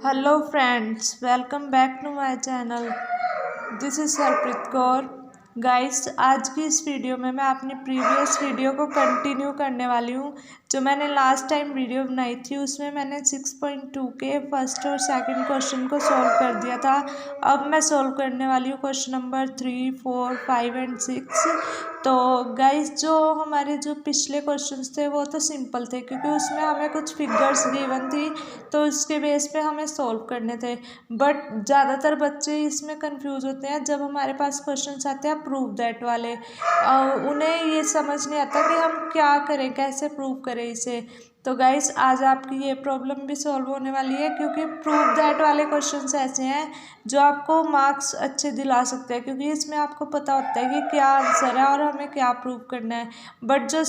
Hello friends, welcome back to my channel. This is Harpreet Kaur. Guys, आज की इस video में मैं अपनी प्रीवियस वीडियो को कंटिन्यू करने वाली हूँ। जो मैंने लास्ट टाइम वीडियो बनाई थी उसमें मैंने 6.2 के फर्स्ट और सेकंड क्वेश्चन को सॉल्व कर दिया था। अब मैं सॉल्व करने वाली हूँ क्वेश्चन नंबर 3, 4, 5 एंड 6। तो गाइस, जो पिछले क्वेश्चंस थे वो तो सिंपल थे, क्योंकि उसमें हमें कुछ फिगर्स गिवन थी तो उसके बेस पे हमें सॉल्व करने थे। बट ज़्यादातर बच्चे इसमें कंफ्यूज होते हैं जब हमारे पास क्वेश्चंस आते हैं प्रूव दैट वाले। उन्हें ये समझ नहीं आता कि हम क्या करें, कैसे प्रूव करें इसे। तो गाइस, आज आपकी ये प्रॉब्लम भी सॉल्व होने वाली है, क्योंकि प्रूव दैट वाले क्वेश्चंस ऐसे हैं जो आपको मार्क्स अच्छे दिला सकते हैं, क्योंकि इसमें आपको पता होता है कि क्या आंसर है और हमें क्या प्रूव करना है। बट जो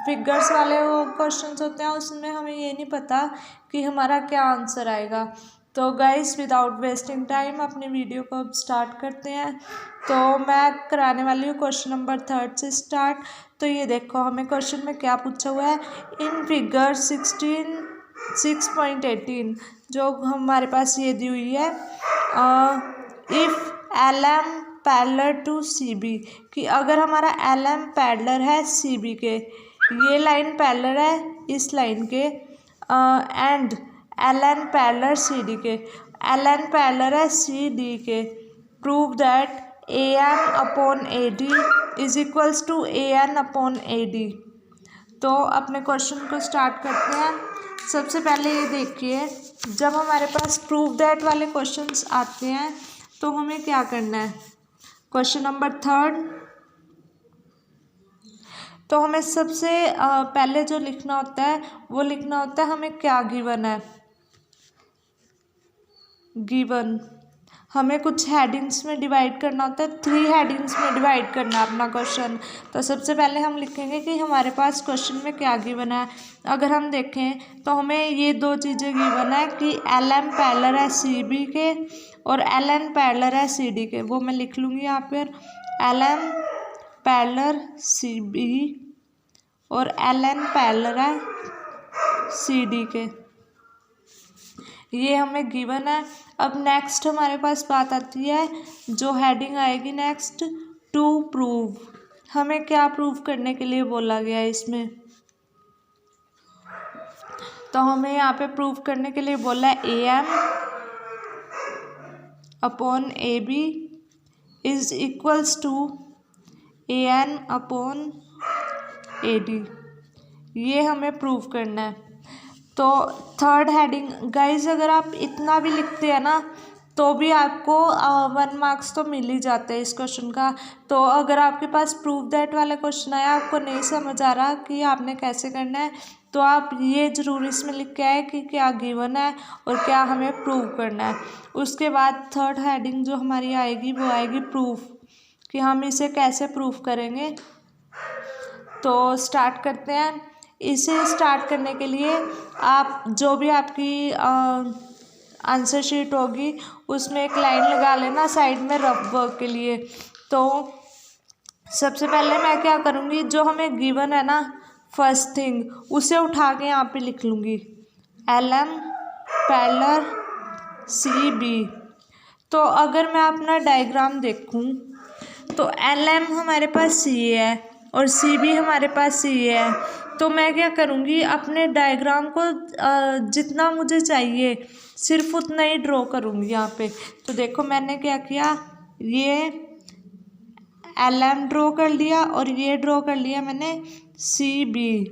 फिगर्स वाले वो क्वेश्चंस होते हैं उसमें हमें ये नहीं पता कि हमारा क्या आंसर आएगा। तो गाइस, विदाउट वेस्टिंग टाइम अपनी वीडियो को अब स्टार्ट करते हैं। तो मैं कराने वाली हूँ क्वेश्चन नंबर 3 से स्टार्ट। तो ये देखो, हमें क्वेश्चन में क्या पूछा हुआ है। इन फिगर 6.18 जो हमारे पास ये दी हुई है, if LM parallel to CB, कि अगर हमारा LM पैरेलल है CB के, ये लाइन पैरेलल है इस लाइन के, एंड LN पैरेलल CD के, LN पैरेलल है CD के, prove that AM upon AD is equals to AN upon AD। तो अपने क्वेश्चन को स्टार्ट करते हैं। सबसे पहले ये देखिए, जब हमारे पास प्रूव दैट वाले क्वेश्चंस आते हैं तो हमें क्या करना है। क्वेश्चन नंबर 3, तो हमें सबसे पहले जो लिखना होता है वो लिखना होता है हमें क्या गिवन है। गिवन हमें कुछ हेडिंग्स में डिवाइड करना होता है, 3 हेडिंग्स में डिवाइड करना है अपना क्वेश्चन। तो सबसे पहले हम लिखेंगे कि हमारे पास क्वेश्चन में क्या गिवन है। अगर हम देखें तो हमें ये 2 चीज़ें गिवन है कि LM पैरेलल है CB के और LN पैरेलल है CD के। वो मैं लिख लूँगी यहाँ पर, LM पैरेलल CB और LN पैरेलल है CD के। ये हमें गिवन है। अब नेक्स्ट हमारे पास बात आती है, जो हेडिंग आएगी नेक्स्ट, टू प्रूव। हमें क्या प्रूव करने के लिए बोला गया है इसमें। तो हमें यहाँ पे प्रूव करने के लिए बोला है AM upon AB is equals to AN upon AD। ये हमें प्रूव करना है। तो थर्ड हेडिंग गाइज, अगर आप इतना भी लिखते हैं ना तो भी आपको 1 मार्क्स तो मिल ही जाते हैं इस क्वेश्चन का। तो अगर आपके पास प्रूव दैट वाला क्वेश्चन आया, आपको नहीं समझ आ रहा कि आपने कैसे करना है, तो आप ये ज़रूर इसमें लिख के आए कि क्या गिवन है और क्या हमें प्रूव करना है। उसके बाद थर्ड हेडिंग जो हमारी आएगी वो आएगी प्रूफ, कि हम इसे कैसे प्रूफ करेंगे। तो स्टार्ट करते हैं। इसे स्टार्ट करने के लिए आप जो भी आपकी आंसर शीट होगी उसमें एक लाइन लगा लेना साइड में रफ वर्क के लिए। तो सबसे पहले मैं क्या करूँगी, जो हमें गिवन है ना फर्स्ट थिंग, उसे उठा के यहाँ पे लिख लूँगी, LM पैरेलल CB। तो अगर मैं अपना डायग्राम देखूँ तो LM हमारे पास CA है और CB हमारे पास CA है। तो मैं क्या करूँगी, अपने डायग्राम को जितना मुझे चाहिए सिर्फ उतना ही ड्रॉ करूँगी यहाँ पे। तो देखो मैंने क्या किया, ये LM ड्रॉ कर लिया और ये ड्रॉ कर लिया मैंने CB।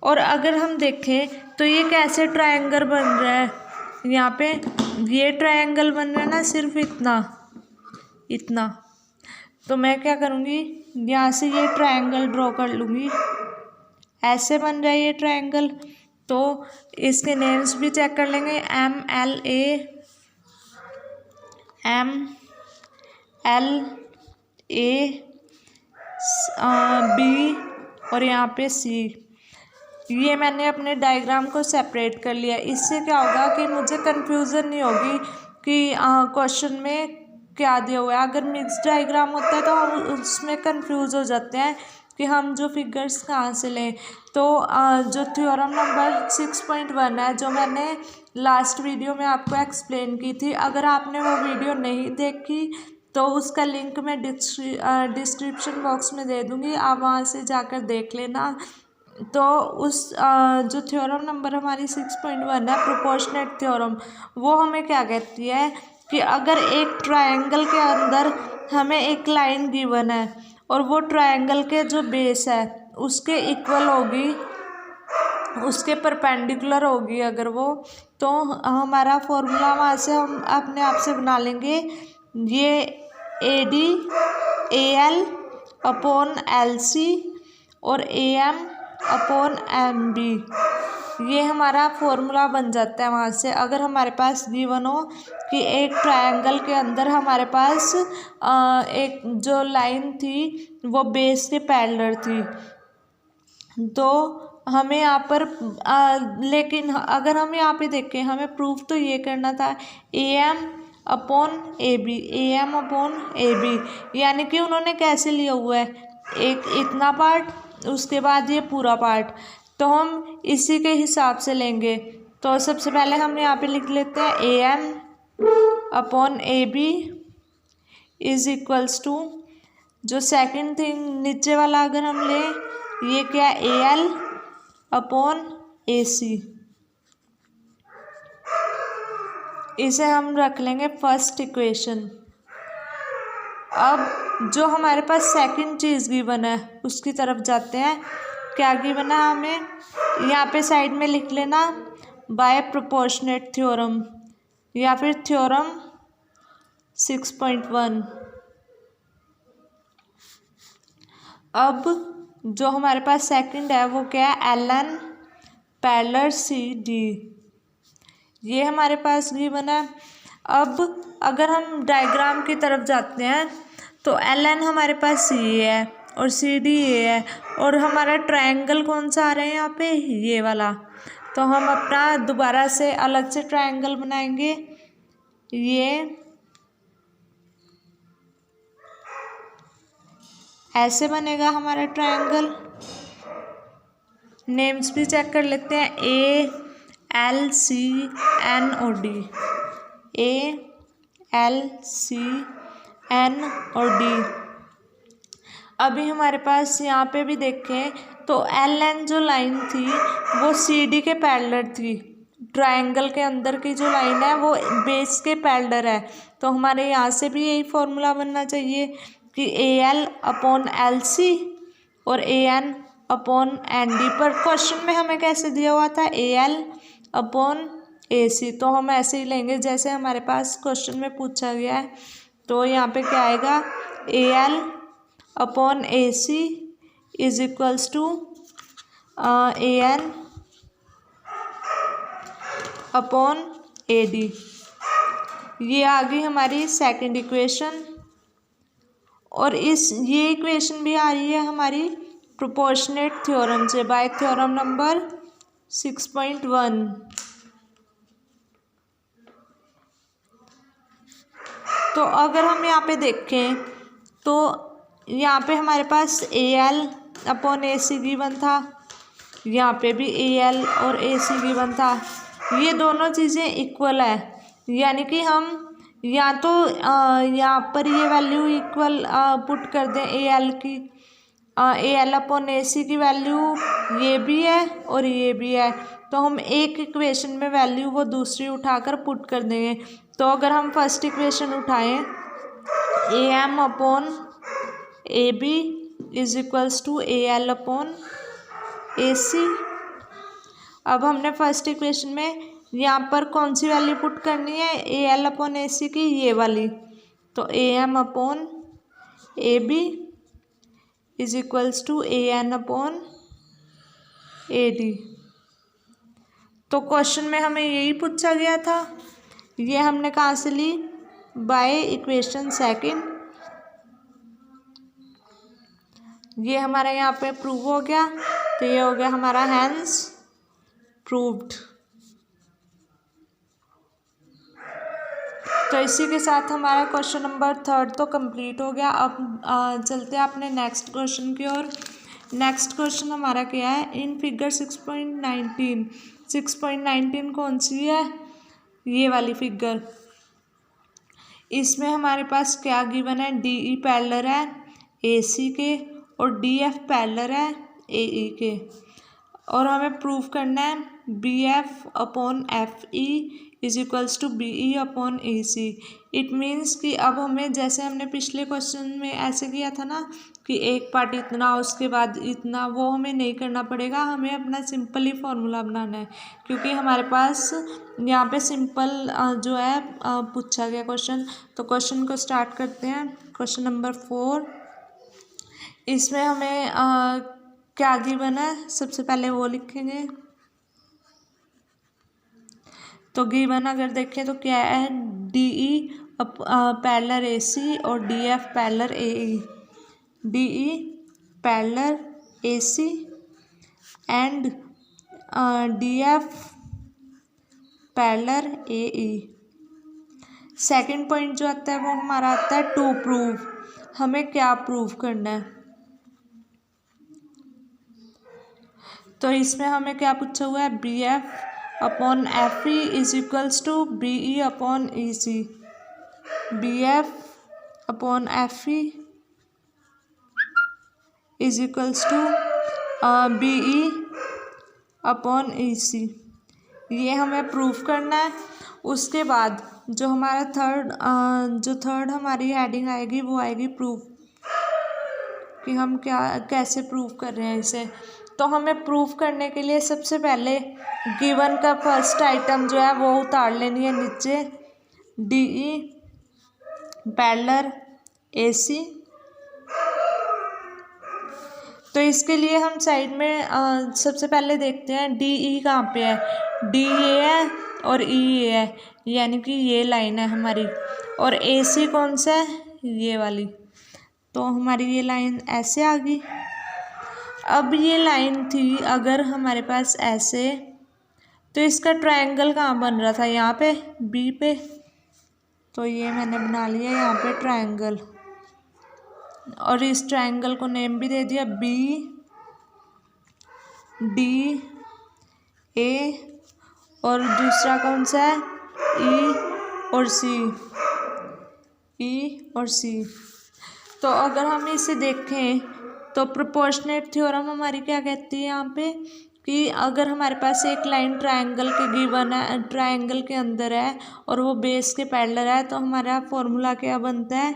और अगर हम देखें तो ये कैसे ट्रायंगल बन रहा है, यहाँ पे ये ट्रायंगल बन रहा है ना, सिर्फ इतना। तो मैं क्या करूँगी, यहाँ से ये ट्रायंगल ड्रॉ कर लूँगी। ऐसे बन रहा है ये ट्रायंगल। तो इसके नेम्स भी चेक कर लेंगे, MLA, B और यहाँ पे C। ये मैंने अपने डायग्राम को सेपरेट कर लिया। इससे क्या होगा कि मुझे कंफ्यूजन नहीं होगी कि क्वेश्चन में क्या दिया हुआ है। अगर मिक्स डायग्राम होता है तो हम उसमें कंफ्यूज हो जाते हैं कि हम जो फिगर्स कहाँ से लें। तो जो थ्योरम नंबर 6.1 है, जो मैंने लास्ट वीडियो में आपको एक्सप्लेन की थी, अगर आपने वो वीडियो नहीं देखी तो उसका लिंक मैं डिस्क्रिप्शन बॉक्स में दे दूँगी, आप वहाँ से जाकर देख लेना। तो उस जो थ्योरम नंबर हमारी 6.1 है, प्रोपोर्शनेट थ्योरम, वो हमें क्या कहती है कि अगर एक ट्रायंगल के अंदर हमें एक लाइन गिवन है और वो ट्रायंगल के जो बेस है उसके इक्वल होगी, उसके परपेंडिकुलर होगी अगर वो, तो हमारा फॉर्मूला वहाँ से हम अपने आप से बना लेंगे। ये AD AL अपॉन LC और AM अपॉन MB, ये हमारा फॉर्मूला बन जाता है वहाँ से। अगर हमारे पास गिवन हो कि एक ट्रायंगल के अंदर हमारे पास एक जो लाइन थी वो बेस के पैरेलल थी, तो हमें यहाँ पर लेकिन अगर हम यहाँ पे देखें, हमें प्रूफ तो ये करना था AM अपॉन AB, यानी कि उन्होंने कैसे लिया हुआ है, एक इतना पार्ट उसके बाद ये पूरा पार्ट, तो हम इसी के हिसाब से लेंगे। तो सबसे पहले हम यहाँ पे लिख लेते हैं AM upon AB is equals to, जो सेकंड थिंग नीचे वाला अगर हम लें, ये क्या AL अपॉन AC, इसे हम रख लेंगे फर्स्ट इक्वेशन। अब जो हमारे पास सेकंड चीज़ गिवन है उसकी तरफ जाते हैं। क्या गिवन है हमें, यहाँ पे साइड में लिख लेना बाय प्रोपोर्शनेट थ्योरम या फिर थ्योरम 6.1। अब जो हमारे पास सेकंड है वो क्या है, LN पैरेलल CD, ये हमारे पास गिवन है। अब अगर हम डायग्राम की तरफ जाते हैं तो LN हमारे पास ये है और CD ये है, और हमारा ट्रायंगल कौन सा आ रहा है यहाँ पे, ये वाला। तो हम अपना दोबारा से अलग से ट्रायंगल बनाएंगे। ये ऐसे बनेगा हमारा ट्रायंगल। नेम्स भी चेक कर लेते हैं, ALCNOD, ALCNOD। अभी हमारे पास यहाँ पे भी देखें तो LN जो लाइन थी वो CD के पैरेलल थी, ट्रायंगल के अंदर की जो लाइन है वो बेस के पैरेलल है। तो हमारे यहाँ से भी यही फॉर्मूला बनना चाहिए कि AL अपॉन LC और AN अपॉन ND, पर क्वेश्चन में हमें कैसे दिया हुआ था, AL अपॉन AC, तो हम ऐसे ही लेंगे जैसे हमारे पास क्वेश्चन में पूछा गया है। तो यहाँ पे क्या आएगा, AL upon AC is equals to AN upon AD, ये आ गई हमारी सेकंड इक्वेशन। और ये इक्वेशन भी आ रही है हमारी प्रोपोर्शनेट थ्योरम से बाय थ्योरम नंबर 6.1। तो अगर हम यहाँ पे देखें तो यहाँ पे हमारे पास AL अपॉन AC गिवन था, यहाँ पे भी AL और AC गिवन था, ये दोनों चीज़ें इक्वल है, यानी कि हम या तो यहाँ पर ये वैल्यू इक्वल पुट कर दें AL की, AL अपॉन AC की वैल्यू ये भी है और ये भी है, तो हम एक इक्वेशन में वैल्यू वो दूसरी उठाकर पुट कर देंगे। तो अगर हम फर्स्ट इक्वेशन उठाएं, AM upon AB is equals to AL upon AC। अब हमने फर्स्ट इक्वेशन में यहाँ पर कौन सी वैल्यू पुट करनी है, AL अपॉन AC की ये वाली, तो AM upon AB is equals to AN upon AD। तो क्वेश्चन में हमें यही पूछा गया था, ये हमने कहाँ से ली, बाय इक्वेशन सेकंड। ये हमारा यहाँ पे प्रूव हो गया, तो ये हो गया हमारा हैंस प्रूव्ड। तो इसी के साथ हमारा क्वेश्चन नंबर 3 तो कंप्लीट हो गया। अब चलते हैं अपने नेक्स्ट क्वेश्चन की ओर। नेक्स्ट क्वेश्चन हमारा क्या है, इन फिगर 6.19 कौन सी है, ये वाली फिगर। इसमें हमारे पास क्या गिवन है, डी ई पैरेलल है ए सी के और डी एफ पैरेलल है ए ई के, और हमें प्रूव करना है B F upon F E is equals to B E upon A C. It means कि अब हमें, जैसे हमने पिछले क्वेश्चन में ऐसे किया था ना कि एक पार्ट इतना उसके बाद इतना, वो हमें नहीं करना पड़ेगा, हमें अपना सिंपल ही फॉर्मूला बनाना है, क्योंकि हमारे पास यहाँ पे सिंपल जो है पूछा गया क्वेश्चन। तो क्वेश्चन को स्टार्ट करते हैं। क्वेश्चन नंबर 4, इसमें हमें क्या गिवन है, सबसे पहले वो लिखेंगे। तो गिवन अगर देखें तो क्या है, D E parallel A C और D F parallel A E, D E parallel A C and D F parallel A E. Second point जो आता है वो हमारा आता है टू प्रूव, हमें क्या प्रूव करना है। तो इसमें हमें क्या पूछा हुआ है, B F upon F E is equals to B E upon E C, B F upon F E is equals to B E upon E C, ये हमें प्रूफ करना है। उसके बाद जो हमारा थर्ड हमारी हेडिंग आएगी वो आएगी प्रूफ, कि हम कैसे प्रूफ कर रहे हैं इसे। तो हमें प्रूफ करने के लिए सबसे पहले गिवन का फर्स्ट आइटम जो है वो उतार लेनी है नीचे, डी ई पैरेलल ए सी। तो इसके लिए हम साइड में सबसे पहले देखते हैं डी ई कहाँ पे है, डी ए है और ई ए है, यानी कि ये लाइन है हमारी, और ए सी कौन सा है, ये वाली। तो हमारी ये लाइन ऐसे आ गई। अब ये लाइन थी अगर हमारे पास ऐसे, तो इसका ट्रायंगल कहाँ बन रहा था, यहाँ पे बी पे। तो ये मैंने बना लिया यहाँ पे ट्रायंगल, और इस ट्रायंगल को नेम भी दे दिया बी डी ए, और दूसरा कौन सा है, ई और सी, ई और सी। तो अगर हम इसे देखें तो प्रोपोर्शनेट थ्योरम हमारी क्या कहती है यहाँ पे, कि अगर हमारे पास एक लाइन ट्रायंगल के गिवन है, ट्रायंगल के अंदर है और वो बेस के पैरेलल है, तो हमारा फॉर्मूला क्या बनता है,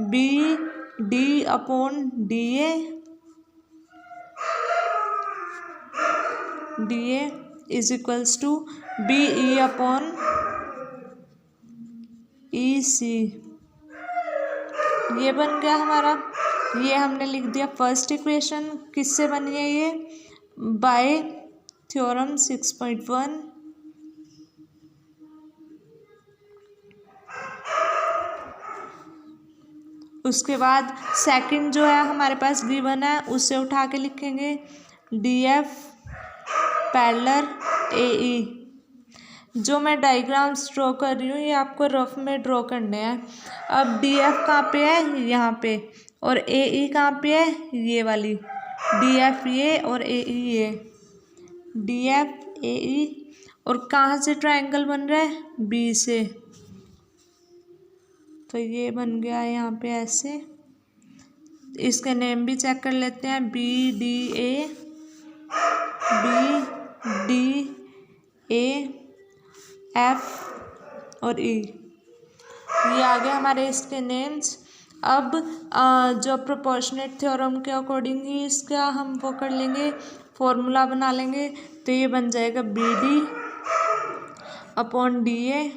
B D upon D A is equals to B E upon E C. ये बन गया हमारा, ये हमने लिख दिया फर्स्ट इक्वेशन। किससे बनी है ये, बाय थ्योरम 6.1। उसके बाद सेकंड जो है हमारे पास गिवन है उसे उठा के लिखेंगे, डी एफ पैरेलल ए ई। जो मैं डायग्राम्स ड्रॉ कर रही हूँ ये आपको रफ में ड्रॉ करने हैं। अब डी एफ कहाँ पे है, यहाँ पे, और ए ई कहाँ पे है, ये वाली, डी एफ ये और ए ई ये, डी एफ ए ई। और कहाँ से ट्रायंगल बन रहा है, बी से। तो ये बन गया यहाँ पे ऐसे। इसके नेम भी चेक कर लेते हैं, B D A, B D A, F और ई, ये आ गए हमारे इसके नेम्स। अब जो प्रोपोर्शनेट थ्योरम के अकॉर्डिंग ही इसका हम वो कर लेंगे, फॉर्मूला बना लेंगे। तो ये बन जाएगा B D upon D A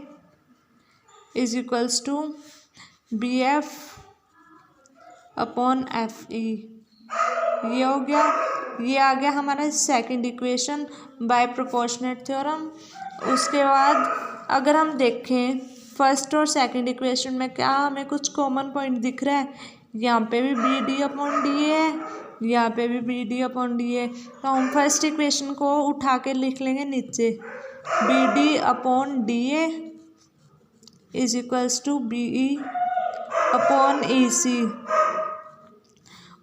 is equals to B F upon F E. ये हो गया, ये आ गया हमारा second equation by proportionate theorem. उसके बाद अगर हम देखें फर्स्ट और सेकंड इक्वेशन में क्या हमें कुछ कॉमन पॉइंट दिख रहा है, यहाँ पे भी B D upon D A है, यहाँ पे भी B D upon D A. तो हम फर्स्ट इक्वेशन को उठा के लिख लेंगे नीचे, B D upon D A is equals to B E upon E C.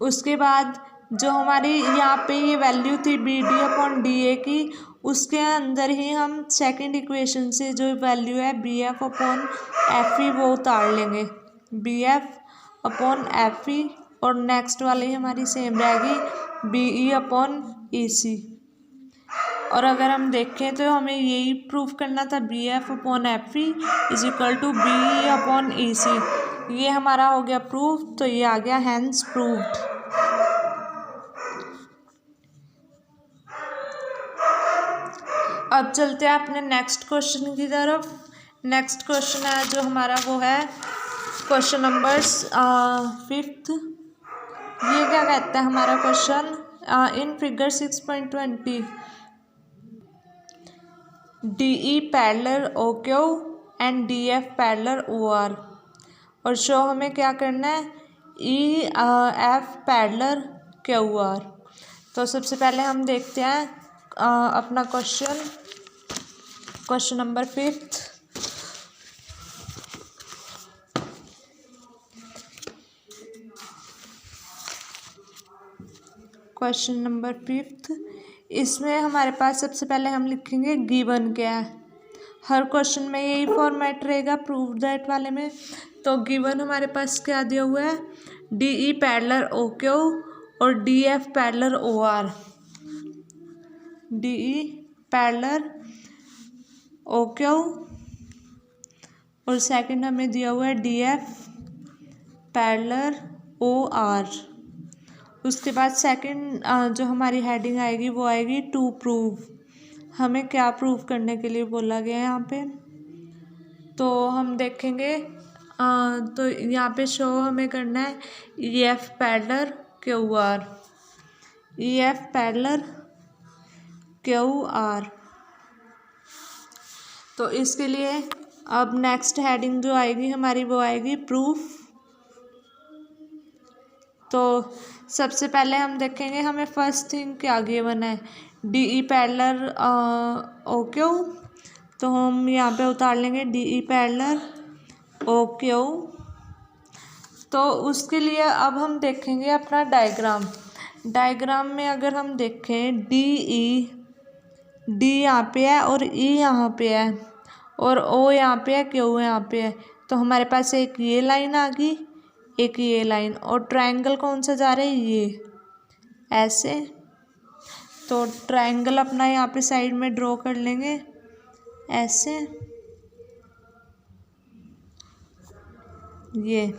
उसके बाद जो हमारी यहाँ पे ये वैल्यू थी B D upon D A की, उसके अंदर ही हम सेकंड इक्वेशन से जो वैल्यू है B F upon F E वो उतार लेंगे, B F upon F E, और नेक्स्ट वाली हमारी सेम रहेगी बी ई अपॉन ई सी। और अगर हम देखें तो हमें यही प्रूफ करना था, B F upon F E is equal to B E upon E C. ये हमारा हो गया प्रूफ, तो ये आ गया हैंस प्रूव्ड। अब चलते हैं अपने नेक्स्ट क्वेश्चन की तरफ। नेक्स्ट क्वेश्चन है जो हमारा वो है क्वेश्चन नंबर 5। ये क्या कहता है हमारा question, in figure 6.20 D E parallel O Q and D F parallel O R, और शो हमें क्या करना है, E F parallel Q R. तो सबसे पहले हम देखते हैं अपना क्वेश्चन नंबर 5। क्वेश्चन नंबर 5, इसमें हमारे पास सबसे पहले हम लिखेंगे गिवन क्या है। हर क्वेश्चन में यही फॉर्मेट रहेगा प्रूव दैट वाले में। तो गिवन हमारे पास क्या दिया हुआ है, D E parallel O Q और D F parallel O R, D E parallel O Q और सेकंड हमें दिया हुआ है D F parallel O R. उसके बाद सेकंड जो हमारी हेडिंग आएगी वो आएगी टू प्रूव। हमें क्या प्रूव करने के लिए बोला गया है यहाँ पे, तो हम देखेंगे तो यहाँ पे शो हमें करना है E F parallel Q are, E F parallel Q R. तो इसके लिए अब नेक्स्ट हेडिंग जो आएगी हमारी वो आएगी प्रूफ। तो सबसे पहले हम देखेंगे हमें फर्स्ट थिंग क्या गिवन है, D E parallel O Q, तो हम यहाँ पे उतार लेंगे D E parallel O Q. तो उसके लिए अब हम देखेंगे अपना डायग्राम में अगर हम देखें डी यहाँ पे है और ई यहाँ पे है और ओ यहाँ पे है, क्यू यहाँ पे है, तो हमारे पास एक ये लाइन आ गई, एक ये लाइन, और ट्रायंगल कौन सा जा रहा है, ये ऐसे। तो ट्रायंगल अपना यहाँ पे साइड में ड्रॉ कर लेंगे ऐसे, ये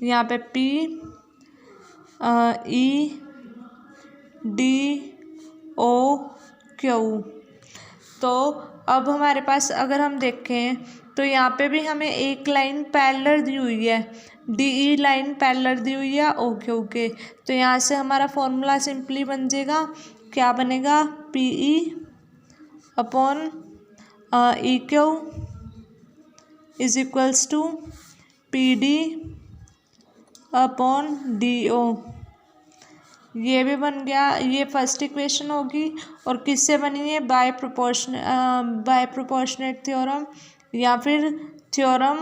यहाँ पे P E D O Q. तो अब हमारे पास अगर हम देखें तो यहाँ पे भी हमें एक लाइन पैरेलल दी हुई है, डी ई लाइन पैरेलल दी हुई है ओ क्यू के। तो यहाँ से हमारा फॉर्मूला सिंपली बन जाएगा, क्या बनेगा, P E upon E Q is equals to P D upon D O. ये भी बन गया, ये फर्स्ट इक्वेशन होगी। और किससे बनी है, बाय प्रोपोर्शनेट थ्योरम या फिर थ्योरम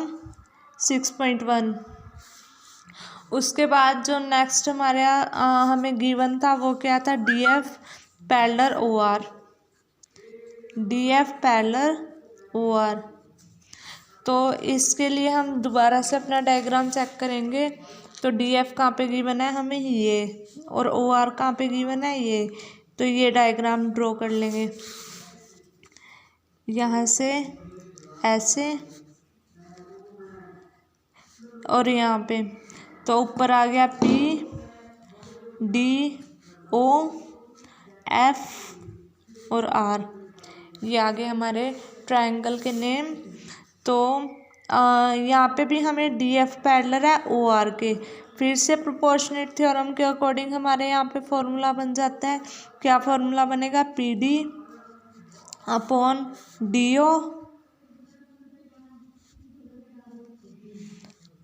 6.1। उसके बाद जो नेक्स्ट हमारे हमें गिवन था वो क्या था, D F parallel O R, D F parallel O R. तो इसके लिए हम दोबारा से अपना डायग्राम चेक करेंगे। तो डी एफ कहाँ पे गिवन है हमें, ये, और ओ आर कहाँ पे गिवन है, ये। तो ये डायग्राम ड्रॉ कर लेंगे यहाँ से ऐसे और यहाँ पे। तो ऊपर आ गया पी डी ओ एफ और आर, ये आगे हमारे ट्रायंगल के नेम। तो यहाँ पे भी हमें डी एफ पैरेलल है ओ आर के। फिर से प्रोपोर्शनेट थ्योरम के अकॉर्डिंग हमारे यहाँ पे फॉर्मूला बन जाता है, क्या फॉर्मूला बनेगा, P D upon D O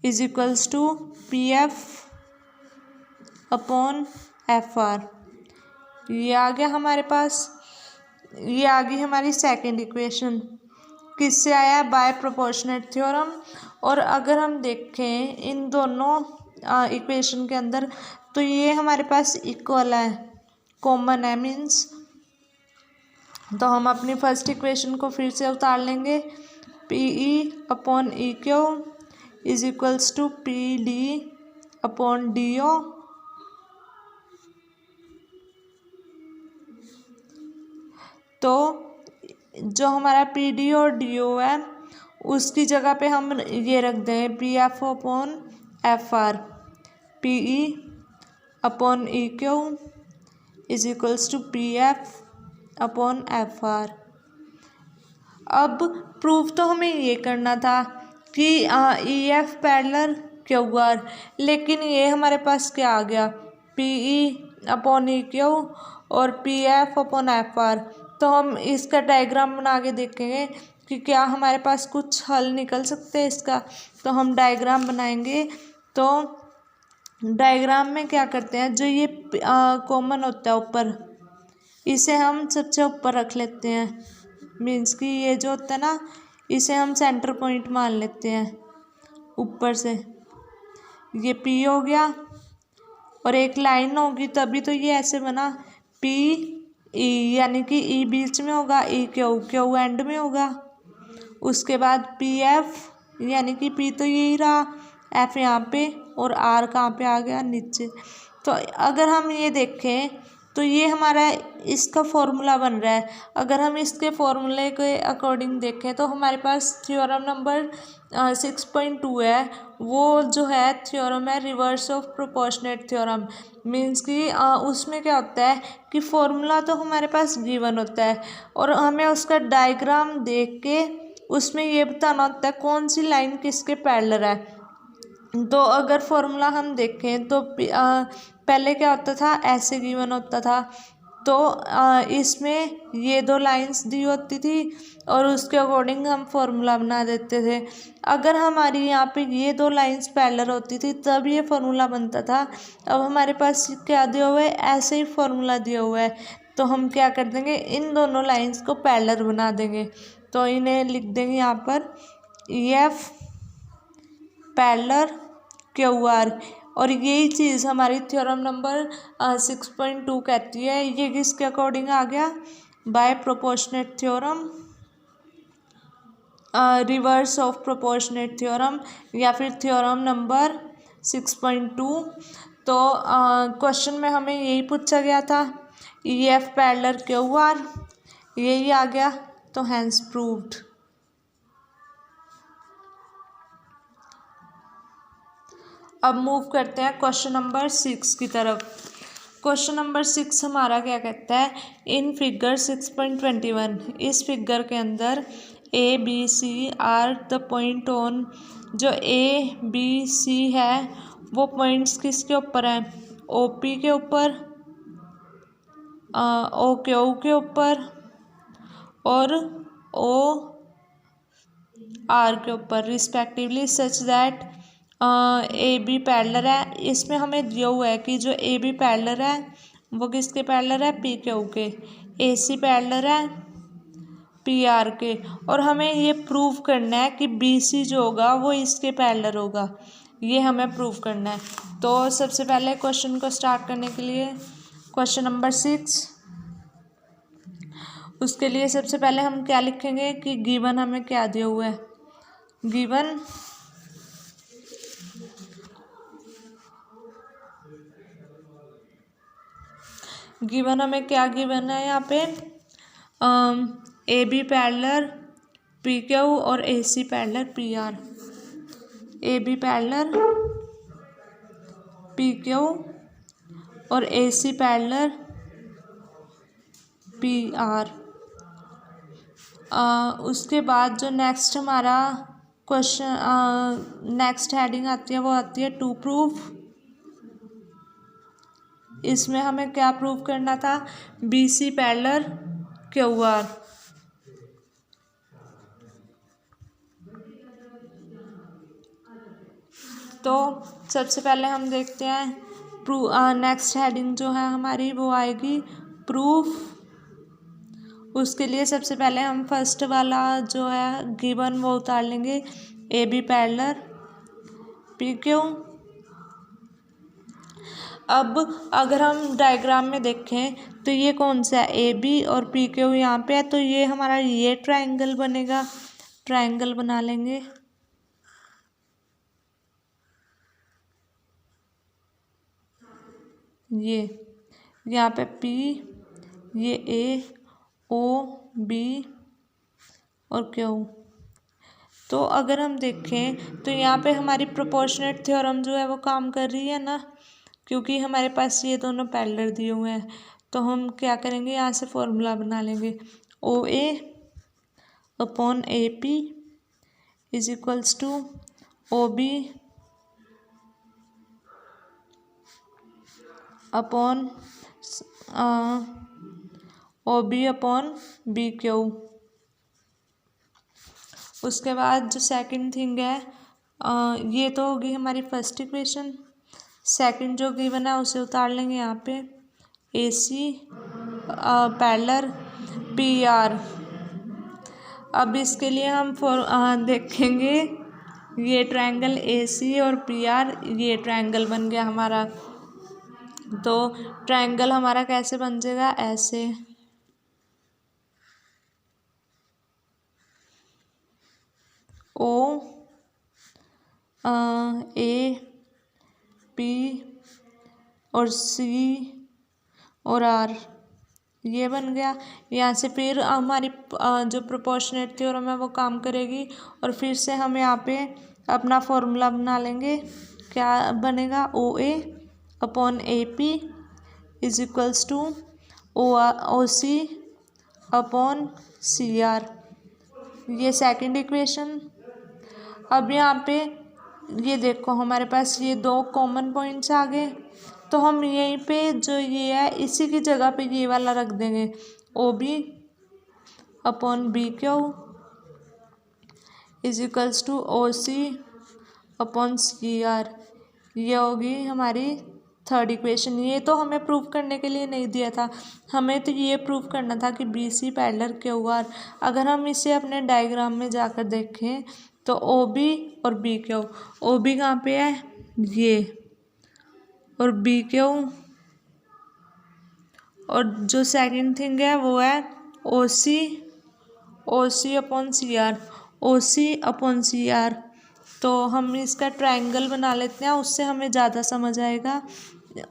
is equals to P F upon F R. ये आ गया हमारे पास, ये आ गई हमारी सेकंड इक्वेशन। किससे आया है, बाय प्रोपोर्शनेट थ्योरम। और अगर हम देखें इन दोनों इक्वेशन के अंदर तो ये हमारे पास इक्वल है, कॉमन है मीन्स। तो हम अपनी फर्स्ट इक्वेशन को फिर से उतार लेंगे, P E upon E Q is equals to P D upon D O. तो जो हमारा पी डी और डी ओ है उसकी जगह पे हम ये रख दें P F upon F R, P E upon E Q is equals to P F upon F R. अब प्रूफ तो हमें ये करना था कि E F parallel Q R, लेकिन ये हमारे पास क्या आ गया, P E upon E Q और P F upon F R. तो हम इसका डायग्राम बना के देखेंगे कि क्या हमारे पास कुछ हल निकल सकते हैं इसका। तो हम डायग्राम बनाएंगे। तो डायग्राम में क्या करते हैं, जो ये कॉमन होता है ऊपर, इसे हम सबसे ऊपर रख लेते हैं। मीन्स कि ये जो होता है ना, इसे हम सेंटर पॉइंट मान लेते हैं ऊपर से। ये पी हो गया और एक लाइन होगी तभी तो ये ऐसे बना, पी ई, यानी कि ई बीच में होगा, ई क्यू, क्यू एंड में होगा। उसके बाद पी एफ, यानी कि पी तो यही रहा, एफ यहाँ पे और आर कहाँ पे आ गया, नीचे। तो अगर हम ये देखें तो ये हमारा इसका फॉर्मूला बन रहा है। अगर हम इसके फॉर्मूले के अकॉर्डिंग देखें तो हमारे पास थ्योरम नंबर 6.2 है, वो जो है थ्योरम है reverse of proportionate theorem. Means कि उसमें क्या होता है कि फॉर्मूला तो हमारे पास गिवन होता है और हमें उसका डायग्राम देख के उसमें ये बताना होता है कौन सी लाइन किसके पैरेलल है। तो अगर फॉर्मूला हम देखें तो पहले क्या होता था, ऐसे गिवन होता था। तो इसमें ये दो लाइंस दी होती थी और उसके अकॉर्डिंग हम फॉर्मूला बना देते थे। अगर हमारी यहाँ पे ये दो लाइंस पैरेलल होती थी तब ये फॉर्मूला बनता था। अब हमारे पास क्या दिया हुआ है, ऐसे ही फॉर्मूला दिया हुआ है। तो हम क्या कर देंगे, इन दोनों लाइंस को पैरेलल बना देंगे। तो इन्हें लिख देंगे यहाँ पर ई एफ पैरेलल क्यू आर। और यही चीज़ हमारी थ्योरम नंबर 6.2 कहती है। ये किसके अकॉर्डिंग आ गया, by proportionate theorem, reverse of proportionate theorem, या फिर थ्योरम नंबर 6.2। तो क्वेश्चन में हमें यही पूछा गया था, ई एफ पैरेलल क्यू आर, यही आ गया। तो हैंस प्रूव्ड। अब मूव करते हैं क्वेश्चन नंबर 6 की तरफ। क्वेश्चन नंबर 6 हमारा क्या कहता है, इन फिगर 6.21, इस फिगर के अंदर A B C are the point on, जो ए बी सी है वो पॉइंट्स किसके ऊपर हैं, ओ पी के ऊपर, ओ क्यू के ऊपर और ओ आर के ऊपर respectively, such that A B parallel है। इसमें हमें दिया हुआ है कि जो ए बी पैरेलल है वो किसके पैरेलल है, पी क्यू के। ए सी पैरेलल है पी आर के। और हमें ये प्रूव करना है कि बी सी जो होगा वो इसके पैरेलल होगा, ये हमें प्रूव करना है। तो सबसे पहले क्वेश्चन को स्टार्ट करने के लिए क्वेश्चन नंबर 6, उसके लिए सबसे पहले हम क्या लिखेंगे कि गिवन हमें क्या दिया हुआ है, गिवन हमें क्या गिवन है यहाँ पे, A B parallel P Q और A C parallel P R. A B parallel P Q और A C parallel P R. उसके बाद जो नेक्स्ट हमारा क्वेश्चन नेक्स्ट हेडिंग आती है वो आती है टू प्रूफ। इसमें हमें क्या प्रूव करना था, B C parallel Q R. तो सबसे पहले हम देखते हैं नेक्स्ट हेडिंग जो है हमारी वो आएगी प्रूफ। उसके लिए सबसे पहले हम फर्स्ट वाला जो है गिवन वो उतार लेंगे, A B parallel P Q. अब अगर हम डायग्राम में देखें तो ये कौन सा है, ए बी और पी क्यू यहाँ पे है, तो ये हमारा ये ट्रायंगल बनेगा। ट्रायंगल बना लेंगे। ये यहाँ पे पी, ये ए, ओ, बी और क्यू। तो अगर हम देखें तो यहाँ पे हमारी प्रोपोर्शनेट थ्योरम जो है वो काम कर रही है ना, क्योंकि हमारे पास ये दोनों पैरेलल दिए हुए हैं। तो हम क्या करेंगे, यहाँ से फॉर्मूला बना लेंगे, O A upon A P is equals to O B upon O B upon B Q. उसके बाद जो सेकंड थिंग है, ये तो होगी हमारी फर्स्ट इक्वेशन। सेकंड जो गिवन है उसे उतार लेंगे यहाँ पे, ए सी पैरेलल पी आर। अब इसके लिए हम देखेंगे, ये ट्रायंगल ए सी और पी आर, ये ट्रायंगल बन गया हमारा। तो ट्रायंगल हमारा कैसे बन जाएगा, ऐसे, ओ ए पी और सी और आर, ये बन गया। यहाँ से फिर हमारी जो प्रोपोर्शनेट थ्योरम है वो काम करेगी, और फिर से हम यहाँ पे अपना फॉर्मूला बना लेंगे। क्या बनेगा, O A upon A P is equals to O C upon C R, ये सेकंड इक्वेशन। अब यहाँ पे ये देखो हमारे पास ये दो कॉमन पॉइंट्स आ गए, तो हम यहीं पे जो ये है इसी की जगह पे ये वाला रख देंगे, O B upon B Q is equals to O C upon C R. ये होगी हमारी थर्ड इक्वेशन। ये तो हमें प्रूव करने के लिए नहीं दिया था, हमें तो ये प्रूव करना था कि B C parallel Q R. अगर हम इसे अपने डायग्राम में जाकर देखें तो ओ बी और बी क्यू, ओ बी कहाँ पे है, ये, और बी क्यू, और जो सेकंड थिंग है वो है ओ C upon C are, O C upon C R. तो हम इसका ट्रायंगल बना लेते हैं, उससे हमें ज़्यादा समझ आएगा।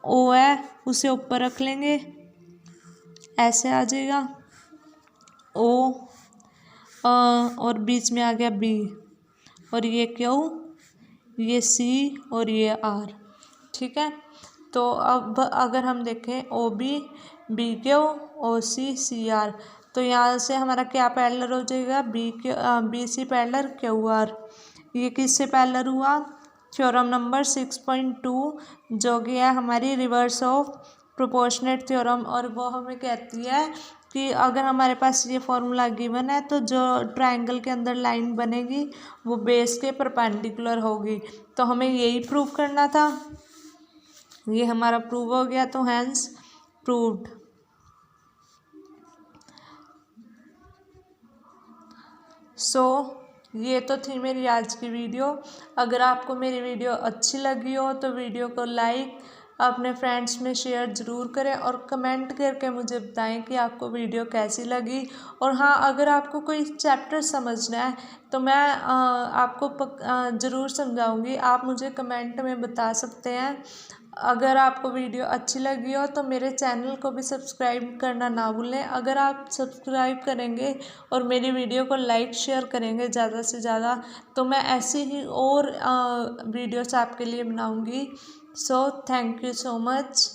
ओ है उसे ऊपर रख लेंगे, ऐसे आ जाएगा ओ, और बीच में आ गया बी, और ये क्यू, ये सी और ये आर। ठीक है, तो अब अगर हम देखें O B B Q O C C R, तो यहाँ से हमारा क्या पैरेलल हो जाएगा, B C parallel Q R. ये किससे पैरेलल हुआ, थ्योरम नंबर 6.2 जो कि है हमारी रिवर्स ऑफ प्रोपोर्शनेट थ्योरम। और वो हमें कहती है कि अगर हमारे पास ये फॉर्मूला गिवन है तो जो ट्रायंगल के अंदर लाइन बनेगी वो बेस के परपेंडिकुलर होगी। तो हमें यही प्रूव करना था, ये हमारा प्रूव हो गया, तो हैंस प्रूव्ड। सो ये तो थी मेरी आज की वीडियो। अगर आपको मेरी वीडियो अच्छी लगी हो तो वीडियो को लाइक, अपने फ्रेंड्स में शेयर ज़रूर करें, और कमेंट करके मुझे बताएं कि आपको वीडियो कैसी लगी। और हाँ, अगर आपको कोई चैप्टर समझना है तो मैं आपको ज़रूर समझाऊंगी, आप मुझे कमेंट में बता सकते हैं। अगर आपको वीडियो अच्छी लगी हो तो मेरे चैनल को भी सब्सक्राइब करना ना भूलें। अगर आप सब्सक्राइब करेंगे और मेरी वीडियो को लाइक शेयर करेंगे ज़्यादा से ज़्यादा, तो मैं ऐसी ही और वीडियोस आपके लिए बनाऊंगी। So thank you so much.